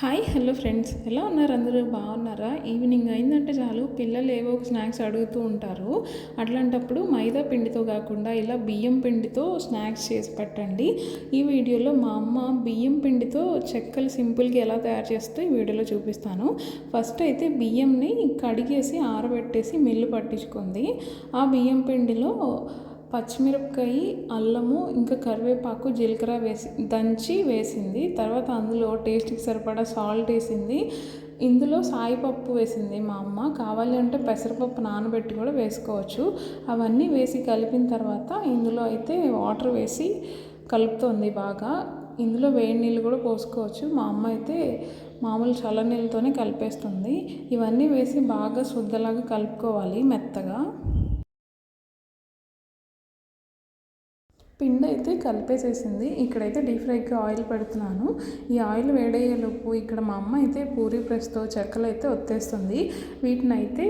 Hi hello friends, ఎలా ఉన్నారు? అందరూ బాగున్నారా? ఈవినింగ్ అయిందంటే చాలు పిల్లలు ఏవో ఒక స్నాక్స్ అడుగుతూ ఉంటారు. అట్లాంటప్పుడు మైదా పిండితో కాకుండా ఇలా బియ్యం పిండితో స్నాక్స్ చేసి పెట్టండి. ఈ వీడియోలో మా అమ్మ బియ్యం పిండితో చెక్కలు సింపుల్గా ఎలా తయారు చేస్తే ఈ వీడియోలో చూపిస్తాను. ఫస్ట్ అయితే బియ్యంని కడిగేసి ఆరబెట్టేసి మిల్లు పట్టించుకుంది. ఆ బియ్యం పిండిలో పచ్చిమిరపకాయ, అల్లము, ఇంకా కరివేపాకు, జీలకర్ర దంచి వేసింది. తర్వాత అందులో టేస్ట్కి సరిపడా సాల్ట్ వేసింది. ఇందులో సాయిపప్పు వేసింది మా అమ్మ. కావాలి అంటే పెసరపప్పు నానబెట్టి కూడా వేసుకోవచ్చు. అవన్నీ వేసి కలిపిన తర్వాత ఇందులో అయితే వాటర్ వేసి కలుపుతోంది బాగా. ఇందులో వేడి నీళ్ళు కూడా పోసుకోవచ్చు. మా అమ్మ అయితే మామూలు చల్ల నీళ్ళతోనే కలిపేస్తుంది. ఇవన్నీ వేసి బాగా శుద్ధలాగా కలుపుకోవాలి మెత్తగా. పిండి అయితే కలిపేసేసింది. ఇక్కడైతే డీప్ ఫ్రైకి ఆయిల్ పెడుతున్నాను. ఈ ఆయిల్ వేడయ్యేలోపు ఇక్కడ మా అమ్మ అయితే పూరీ ప్రెస్తో చెక్కలు అయితే ఒత్తేస్తుంది. వీటిని అయితే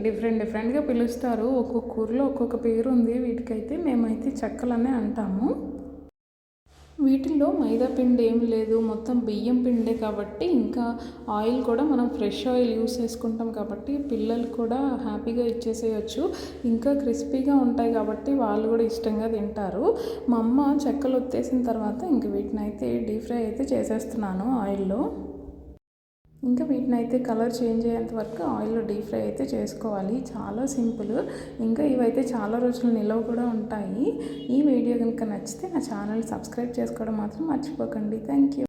డిఫరెంట్గా పిలుస్తారు. ఒక్కొక్క ఊరిలో ఒక్కొక్క పేరు ఉంది. వీటికైతే మేమైతే చెక్కలనే అంటాము. వీటిల్లో మైదా పిండి ఏం లేదు, మొత్తం బియ్యం పిండే కాబట్టి ఇంకా ఆయిల్ కూడా మనం ఫ్రెష్ ఆయిల్ యూస్ చేసుకుంటాం కాబట్టి పిల్లలు కూడా హ్యాపీగా ఇచ్చేసేయచ్చు. ఇంకా క్రిస్పీగా ఉంటాయి కాబట్టి వాళ్ళు కూడా ఇష్టంగా తింటారు. మా అమ్మ చెక్కలు ఒత్తేసిన తర్వాత ఇంక వీటిని అయితే డీప్ ఫ్రై అయితే చేసేస్తున్నాను ఆయిల్లో. ఇంకా వీటిని అయితే కలర్ చేంజ్ అయ్యేంత వరకు ఆయిల్లో డీప్ ఫ్రై అయితే చేసుకోవాలి. చాలా సింపుల్. ఇంకా ఇవైతే చాలా రోజులు నిల్వ కూడా ఉంటాయి. ఈ వీడియో కనుక నచ్చితే నా ఛానల్ సబ్స్క్రైబ్ చేసుకోవడం మాత్రం మర్చిపోకండి. Thank you.